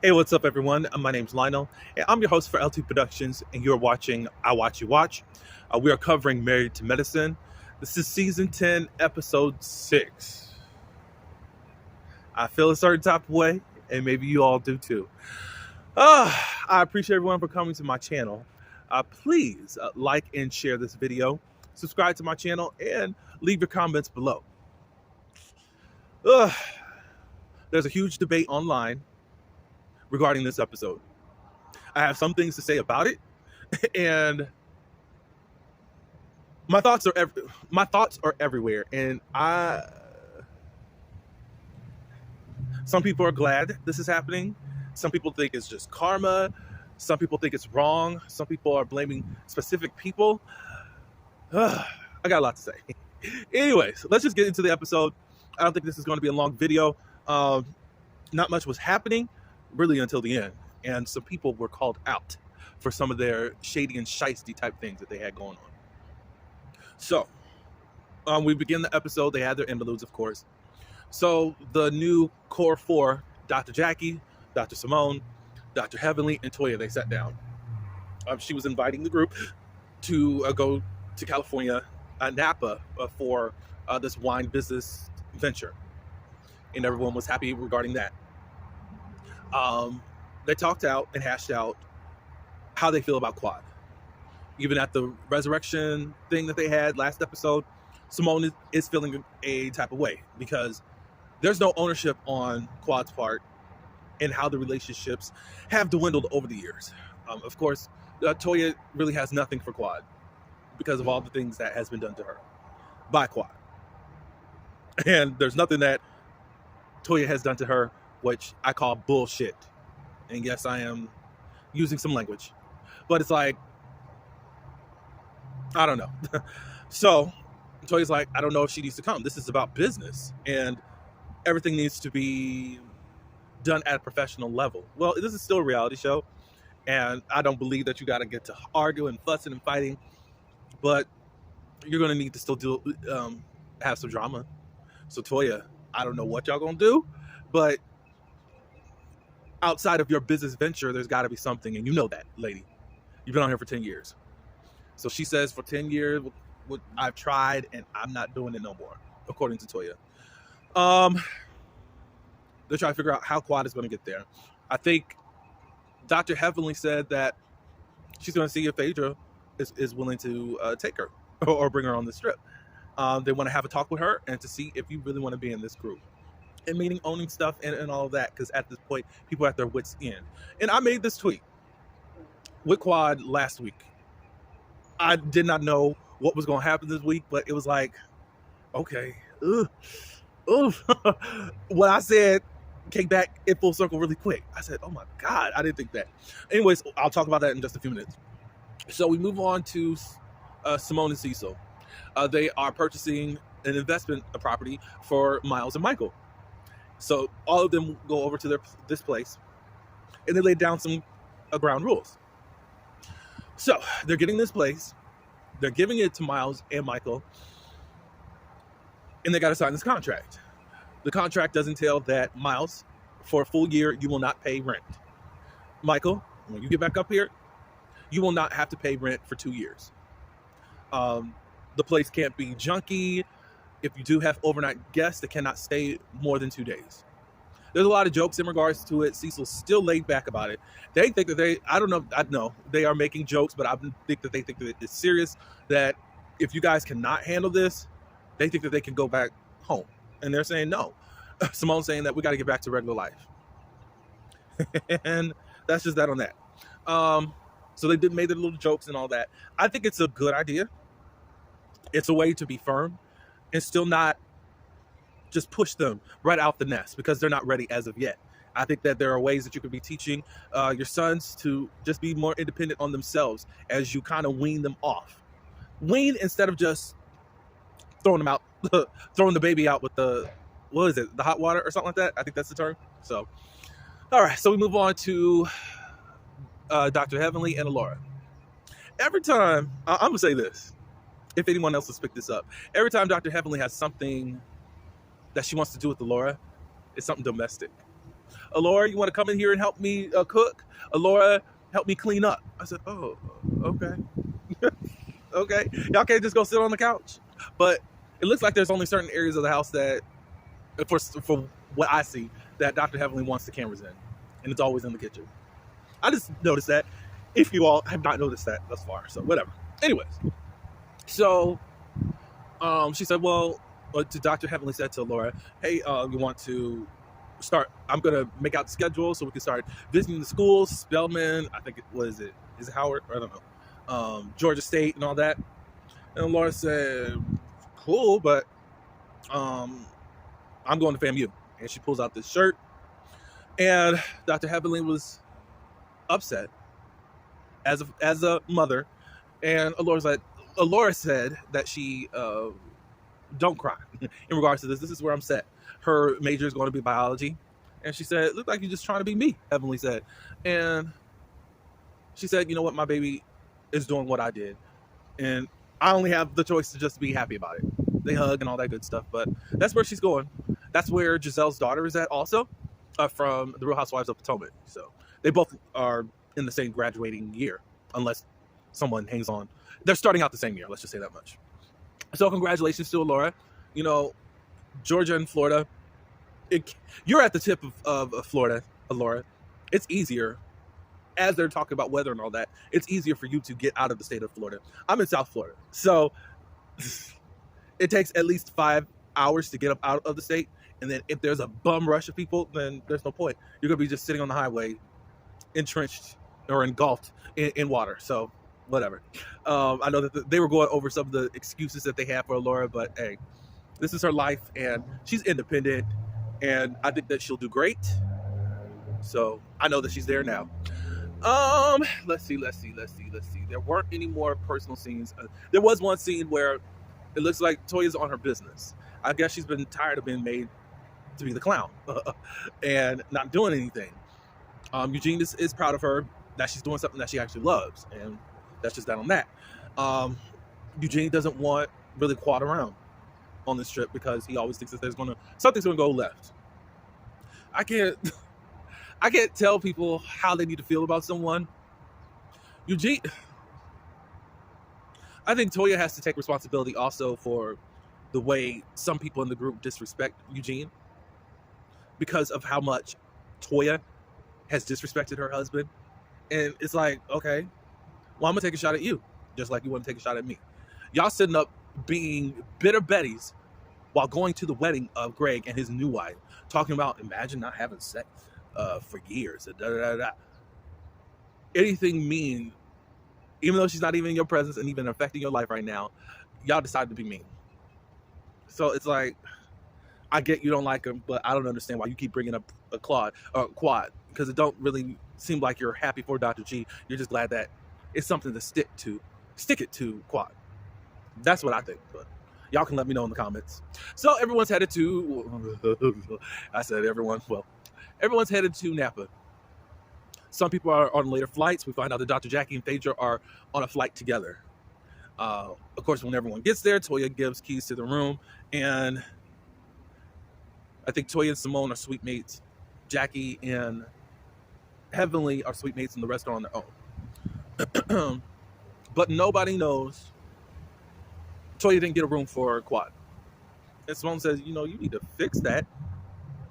Hey, what's up, everyone? My name's Lionel, and I'm your host for LT Productions, and you're watching I Watch You Watch. We are covering Married to Medicine. This is season 10, episode 6. I feel a certain type of way, and maybe you all do too. I appreciate everyone for coming to my channel. Please like and share this video, subscribe to my channel, and leave your comments below. Ugh, there's a huge debate online regarding this episode. I have some things to say about it, and my thoughts are everywhere. And some people are glad this is happening. Some people think it's just karma. Some people think it's wrong. Some people are blaming specific people. I got a lot to say. Anyways, let's just get into the episode. I don't think this is going to be a long video. Not much was happening really until the end, and some people were called out for some of their shady and shisty type things that they had going on. So we begin the episode. They had their interludes, of course. So the new core four, Dr. Jackie, Dr. Simone, Dr. Heavenly, and Toya, they sat down. She was inviting the group to go to California, Napa, for this wine business venture. And everyone was happy regarding that. They talked out and hashed out how they feel about Quad. Even at the resurrection thing that they had last episode, Simone is feeling a type of way because there's no ownership on Quad's part and how the relationships have dwindled over the years. Of course, Toya really has nothing for Quad because of all the things that has been done to her by Quad. And there's nothing that Toya has done to her, which I call bullshit. And yes, I am using some language, but it's like, I don't know. So Toya's like, I don't know if she needs to come. This is about business, and everything needs to be done at a professional level. Well, this is still a reality show, and I don't believe that you got to get to arguing, fussing, and fighting, but you're going to need to still have some drama. So Toya, I don't know what y'all going to do, but outside of your business venture, there's got to be something, and you know that, lady. You've been on here for 10 years. So she says, for 10 years, I've tried, and I'm not doing it no more, according to Toya. They're trying to figure out how Quad is going to get there. I think Dr. Heavenly said that she's going to see if Phaedra is willing to take her or bring her on this trip. They want to have a talk with her and to see if you really want to be in this group. And meaning owning stuff and all of that, because at this point, people are at their wits' end. And I made this tweet with Quad last week. I did not know what was going to happen this week, but it was like, okay, what I said came back in full circle really quick. I said, oh my God, I didn't think that. Anyways, I'll talk about that in just a few minutes. So we move on to Simone and Cecil. They are purchasing an investment property for Miles and Michael. So all of them go over to this place, and they lay down some ground rules. So they're getting this place, they're giving it to Miles and Michael, and they got to sign this contract. The contract does entail that Miles, for a full year, you will not pay rent. Michael, when you get back up here, you will not have to pay rent for 2 years. The place can't be junky. If you do have overnight guests, they cannot stay more than 2 days. There's a lot of jokes in regards to it. Cecil's still laid back about it. They think that I know they are making jokes, but I think that they think that it's serious, that if you guys cannot handle this, they think that they can go back home. And they're saying no. Simone's saying that we got to get back to regular life. And that's just that on that. So they made the little jokes and all that. I think it's a good idea. It's a way to be firm and still not just push them right out the nest because they're not ready as of yet. I think that there are ways that you could be teaching your sons to just be more independent on themselves as you kind of wean them off. Wean instead of just throwing them out, throwing the baby out with the hot water or something like that. I think that's the term. So, all right. So we move on to Dr. Heavenly and Alora. Every time, I'm going to say this, if anyone else has picked this up, every time Dr. Heavenly has something that she wants to do with Alora, it's something domestic. Laura, you want to come in here and help me cook? Laura, help me clean up. I said, oh, okay. Okay. Y'all can't just go sit on the couch. But it looks like there's only certain areas of the house that, for what I see, that Dr. Heavenly wants the cameras in. And it's always in the kitchen. I just noticed that. If you all have not noticed that thus far. So whatever. Anyways. So she said, well, to Dr. Heavenly said to Laura, hey, you want to start, I'm going to make out the schedule so we can start visiting the schools, Spelman, I think is it Howard? I don't know. Georgia State and all that. And Laura said, cool, but I'm going to FAMU. And she pulls out this shirt. And Dr. Heavenly was upset as a mother. And Laura said that she don't cry in regards to this. This is where I'm set. Her major is going to be biology. And she said, it looked like you're just trying to be me, Heavenly said. And she said, you know what, my baby is doing what I did. And I only have the choice to just be happy about it. They hug and all that good stuff. But that's where she's going. That's where Giselle's daughter is at also, from the Real Housewives of Potomac. So they both are in the same graduating year, unless someone hangs on. They're starting out the same year, let's just say that much. So congratulations to Laura. You know, Georgia and Florida, you're at the tip of Florida, Laura. It's easier, as they're talking about weather and all that, it's easier for you to get out of the state of Florida. I'm in South Florida. So it takes at least 5 hours to get up out of the state. And then if there's a bum rush of people, then there's no point. You're going to be just sitting on the highway, entrenched or engulfed in water. So whatever. I know that they were going over some of the excuses that they have for Laura, but hey, this is her life and she's independent and I think that she'll do great. So I know that she's there now. Let's see. There weren't any more personal scenes. There was one scene where it looks like Toya's on her business. I guess she's been tired of being made to be the clown and not doing anything. Eugene is proud of her that she's doing something that she actually loves, and that's just that on that. Eugene doesn't want really Quad around on this trip because he always thinks that something's gonna go left. I can't tell people how they need to feel about someone. Eugene, I think Toya has to take responsibility also for the way some people in the group disrespect Eugene because of how much Toya has disrespected her husband. And it's like, okay, well, I'm gonna take a shot at you, just like you want to take a shot at me. Y'all sitting up being bitter Bettys while going to the wedding of Greg and his new wife, talking about imagine not having sex for years. Anything mean, even though she's not even in your presence and even affecting your life right now, y'all decided to be mean. So it's like, I get you don't like him, but I don't understand why you keep bringing up a Quad, because it don't really seem like you're happy for Dr. G. You're just glad that it's something to stick it to Quad. That's what I think, but y'all can let me know in the comments. So everyone's headed to, I said everyone, well, everyone's headed to Napa. Some people are on later flights. We find out that Dr. Jackie and Phaedra are on a flight together. Of course, when everyone gets there, Toya gives keys to the room, and I think Toya and Simone are sweet mates. Jackie and Heavenly are sweet mates in the restaurant on their own. But nobody knows Toya didn't get a room for Quad. And Simone says, you know, you need to fix that.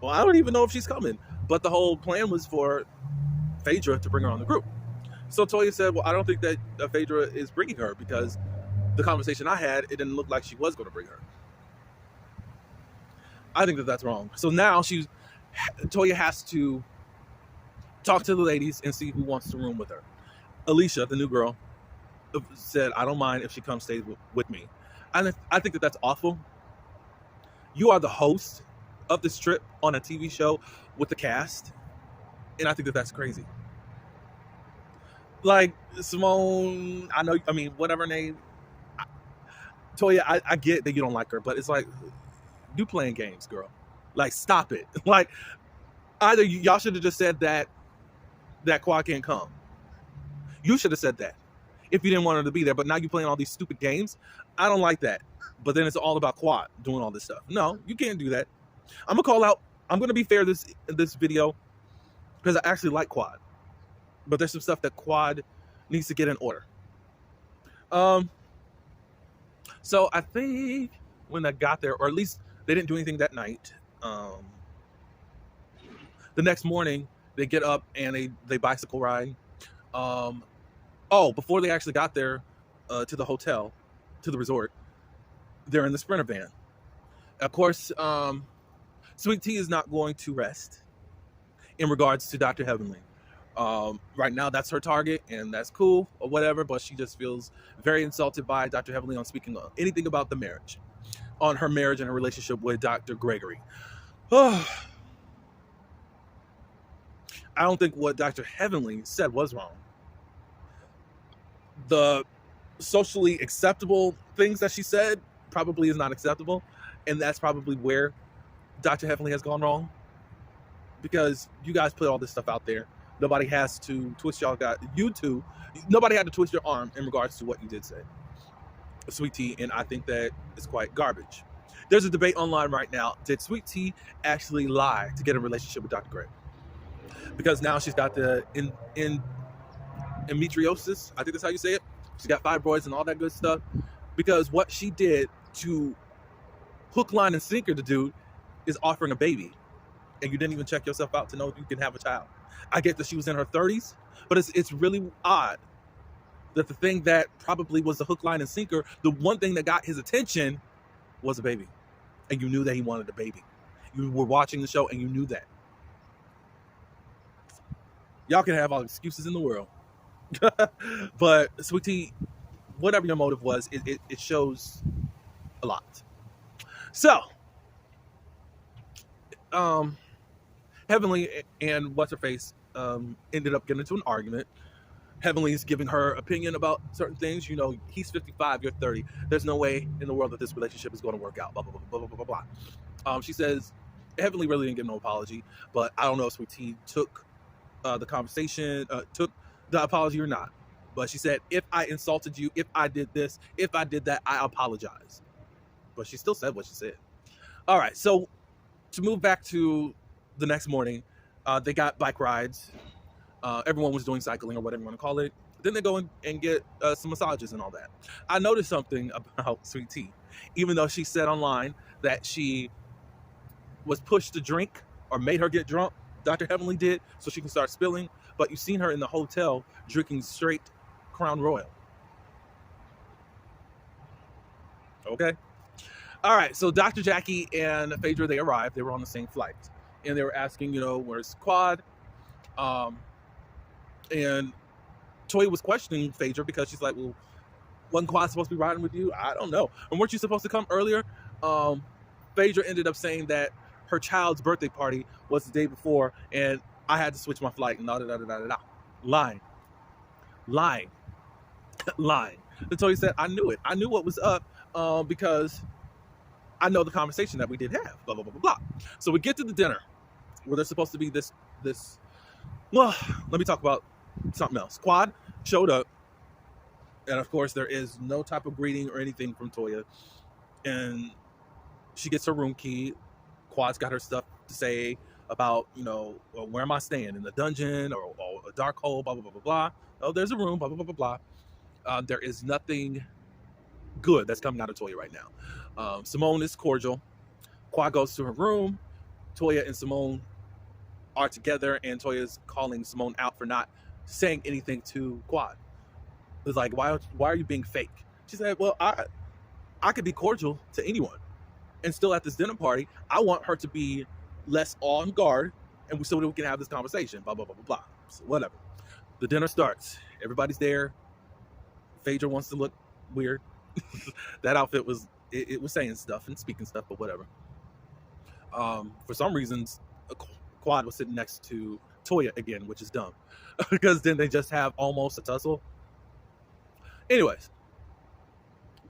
Well, I don't even know if she's coming. But the whole plan was for Phaedra to bring her on the group. So Toya said, well, I don't think that Phaedra is bringing her because the conversation I had, it didn't look like she was going to bring her. I think that that's wrong. So now Toya has to talk to the ladies and see who wants to room with her. Alicia, the new girl, said, I don't mind if she comes stay with me. I think that that's awful. You are the host of this trip on a TV show with the cast, and I think that that's crazy. Like, Simone, whatever name, Toya, I get that you don't like her, but it's like, you playing games, girl. Like, stop it. Like, either y'all should have just said that Quad can't come. You should have said that if you didn't want her to be there, but now you're playing all these stupid games. I don't like that. But then it's all about Quad doing all this stuff. No, you can't do that. I'm going to call out. I'm going to be fair this video. because I actually like Quad, but there's some stuff that Quad needs to get in order. Um, so I think when I got there, or at least they didn't do anything that night. The next morning, they get up and they bicycle ride. Um, oh, before they actually got there to the hotel, to the resort, they're in the Sprinter van. Of course, Sweet Tea is not going to rest in regards to Dr. Heavenly. Right now, that's her target, and that's cool or whatever, but she just feels very insulted by Dr. Heavenly on speaking anything about the marriage, on her marriage and her relationship with Dr. Gregory. I don't think what Dr. Heavenly said was wrong. The socially acceptable things that she said probably is not acceptable, and that's probably where Dr. Heavenly has gone wrong, because you guys put all this stuff out there. Nobody has to twist nobody had to twist your arm in regards to what you did say, Sweet Tea, and I think that is quite garbage. There's a debate online right now. Did Sweet Tea actually lie to get a relationship with Dr. Gray? Because now she's got the endometriosis, I think that's how you say it. She's got fibroids and all that good stuff. Because what she did to hook, line, and sinker the dude is offering a baby. And you didn't even check yourself out to know if you can have a child. I get that she was in her 30s, but it's really odd that the thing that probably was the hook, line, and sinker, the one thing that got his attention was a baby. And you knew that he wanted a baby. You were watching the show and you knew that. Y'all can have all the excuses in the world. But Sweet Tea, whatever your motive was, it shows a lot. So, Heavenly and What's-Her-Face ended up getting into an argument. Heavenly's giving her opinion about certain things. You know, he's 55, you're 30. There's no way in the world that this relationship is going to work out, blah, blah, blah, blah, blah, blah, blah. She says, Heavenly really didn't give no apology, but I don't know if Sweet Tea took the conversation, took the apology or not. But she said, if I insulted you, if I did this, if I did that, I apologize. But she still said what she said. All right, so to move back to the next morning, they got bike rides. Everyone was doing cycling or whatever you want to call it. Then they go and get some massages and all that. I noticed something about Sweet Tea. Even though she said online that she was pushed to drink or made her get drunk, Dr. Heavenly did, so she can start spilling. But you've seen her in the hotel drinking straight Crown Royal. Okay? All right, so Dr. Jackie and Phaedra, they arrived. They were on the same flight. And they were asking, where's Quad? And Toya was questioning Phaedra because she's like, well, wasn't Quad supposed to be riding with you? I don't know. And weren't you supposed to come earlier? Phaedra ended up saying that her child's birthday party was the day before, and I had to switch my flight, and da-da-da-da-da-da. Lying. And Toya said, I knew it. I knew what was up because I know the conversation that we did have, blah, blah, blah, blah, blah. So we get to the dinner where there's supposed to be this, well, let me talk about something else. Quad showed up, and of course there is no type of greeting or anything from Toya, and she gets her room key. Quad's got her stuff to say about, where am I staying, in the dungeon or a dark hole, blah, blah, blah, blah, blah. Oh, there's a room, blah, blah, blah, blah, blah. There is nothing good that's coming out of Toya right now. Simone is cordial. Quad goes to her room. Toya and Simone are together, and Toya's calling Simone out for not saying anything to Quad. It's like, why are you being fake? She said, well, I could be cordial to anyone. And still at this dinner party, I want her to be less on guard, and so that we can have this conversation, blah, blah, blah, blah, blah. So whatever. The dinner starts. Everybody's there. Phaedra wants to look weird. That outfit was, it was saying stuff and speaking stuff, but whatever. For some reasons, Quad was sitting next to Toya again, which is dumb. Because then they just have almost a tussle. Anyways,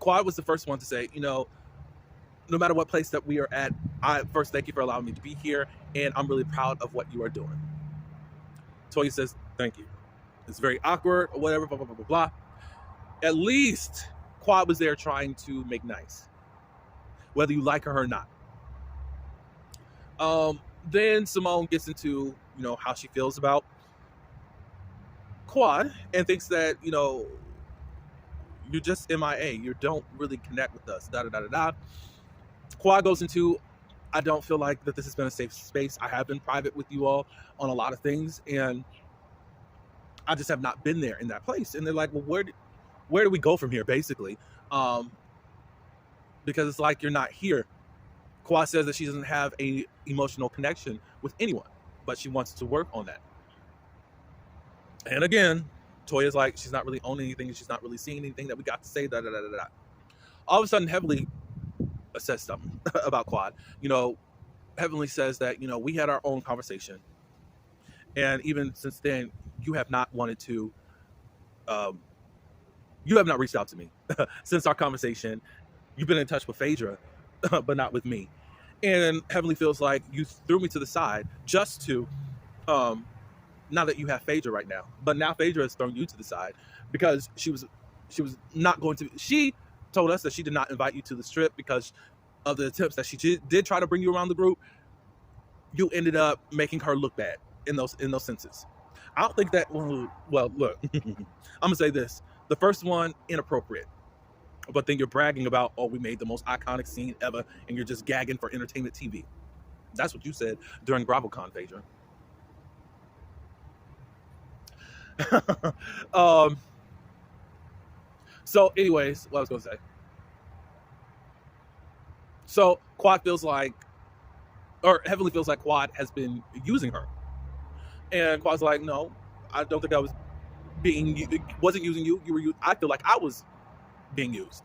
Quad was the first one to say, no matter what place that we are at, I first thank you for allowing me to be here, and I'm really proud of what you are doing. Toya says, thank you. It's very awkward or whatever, blah, blah, blah, blah, blah. At least Quad was there trying to make nice, whether you like her or not. Then Simone gets into, how she feels about Quad, and thinks that, you're just MIA. You don't really connect with us. Da da da da da. Quad goes into, I don't feel like that this has been a safe space. I have been private with you all on a lot of things, and I just have not been there in that place. And they're like, well, where do we go from here, basically? Because it's like you're not here. Quad says that she doesn't have a emotional connection with anyone, but she wants to work on that. And again, Toya's like, she's not really owning anything, she's not really seeing anything that we got to say, da da da da da. All of a sudden, Heavenly says something about Quad. Heavenly says that, we had our own conversation. And even since then, you have not wanted to, you have not reached out to me since our conversation. You've been in touch with Phaedra, but not with me. And Heavenly feels like you threw me to the side just to, now that you have Phaedra right now. But now Phaedra has thrown you to the side because she was not going to, she told us that she did not invite you to the strip because of the attempts that she did try to bring you around the group. You ended up making her look bad in those senses. I don't think that, well, look, I'm gonna say this. The first one, inappropriate. But then you're bragging about, oh, we made the most iconic scene ever, and you're just gagging for entertainment TV. That's what you said during BravoCon, Phaedra. So anyways, what I was gonna say. So Quad feels like, or Heavenly feels like Quad has been using her. And Quad's like, no, I don't think I wasn't using you. I feel like I was being used.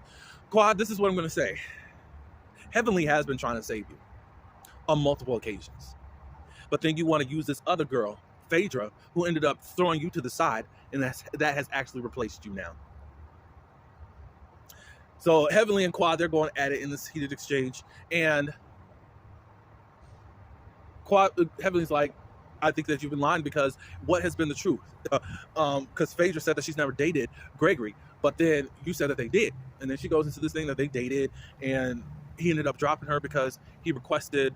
Quad, this is what I'm gonna say. Heavenly has been trying to save you on multiple occasions. But then you want to use this other girl, Phaedra, who ended up throwing you to the side, and that has actually replaced you now. So Heavenly and Quad, they're going at it in this heated exchange, and Heavenly's like, I think that you've been lying because what has been the truth? Because Phaedra said that she's never dated Gregory, but then you said that they did, and then she goes into this thing that they dated, and he ended up dropping her because she requested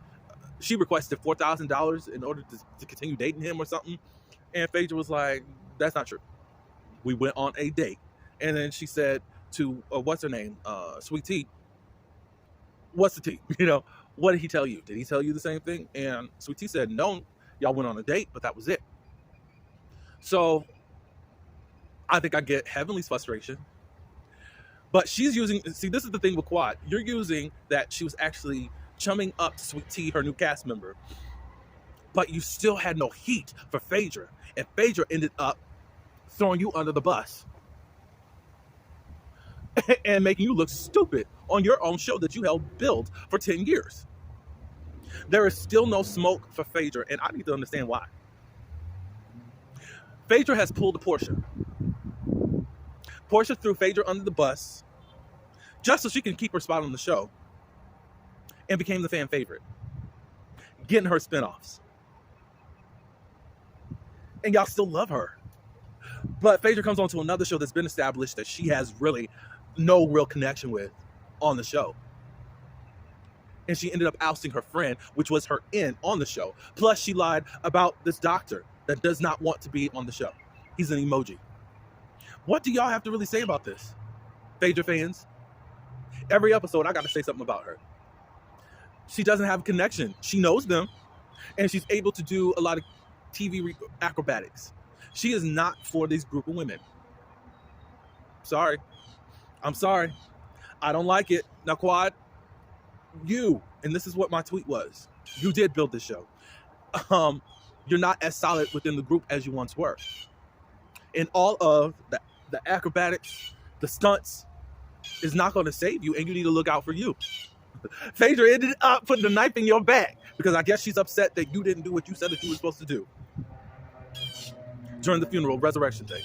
$4,000 in order to continue dating him or something. And Phaedra was like, that's not true. We went on a date. And then she said to, what's her name? Sweet Tea. What's the tea? What did he tell you? Did he tell you the same thing? And Sweet Tea said, no, y'all went on a date, but that was it. So I think I get Heavenly's frustration. But she's using, see, this is the thing with Quad. You're using that she was actually chumming up to Sweet Tea, her new cast member. But you still had no heat for Phaedra. And Phaedra ended up throwing you under the bus. And making you look stupid on your own show that you helped build for 10 years. There is still no smoke for Phaedra, and I need to understand why. Phaedra has pulled a Portia. Portia threw Phaedra under the bus just so she can keep her spot on the show, and became the fan favorite, getting her spinoffs. And y'all still love her. But Phaedra comes onto another show that's been established that she has really no real connection with on the show. And she ended up ousting her friend, which was her in on the show. Plus, she lied about this doctor that does not want to be on the show. He's an emoji. What do y'all have to really say about this, Phaedra fans? Every episode, I got to say something about her. She doesn't have a connection. She knows them, and she's able to do a lot of TV acrobatics. She is not for this group of women. Sorry. I'm sorry. I don't like it. Now, Quad, and this is what my tweet was, you did build this show. You're not as solid within the group as you once were. And all of the acrobatics, the stunts, is not going to save you, and you need to look out for you. Phaedra ended up putting the knife in your back because I guess she's upset that you didn't do what you said that you were supposed to do during the funeral, Resurrection Day.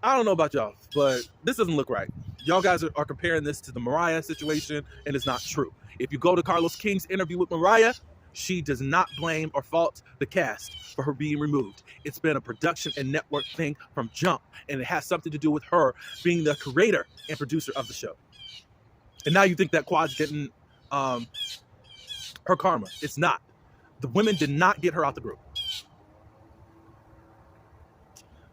I don't know about y'all, but this doesn't look right. Y'all guys are comparing this to the Mariah situation, and it's not true. If you go to Carlos King's interview with Mariah, she does not blame or fault the cast for her being removed. It's been a production and network thing from jump, and it has something to do with her being the creator and producer of the show. And now you think that Quad's getting her karma. It's not. The women did not get her out the group.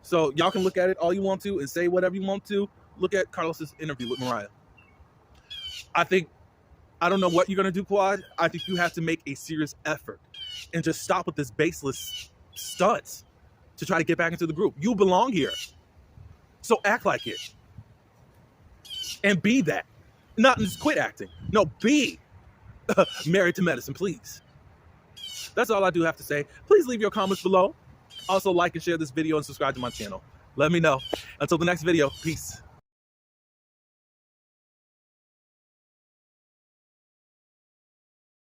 So y'all can look at it all you want to and say whatever you want to. Look at Carlos's interview with Mariah. I don't know what you're going to do, Quad. I think you have to make a serious effort and just stop with this baseless stunts to try to get back into the group. You belong here. So act like it. And be that. Not just quit acting. No, be Married to Medicine, please. That's all I do have to say. Please leave your comments below. Also, like and share this video and subscribe to my channel. Let me know. Until the next video, peace.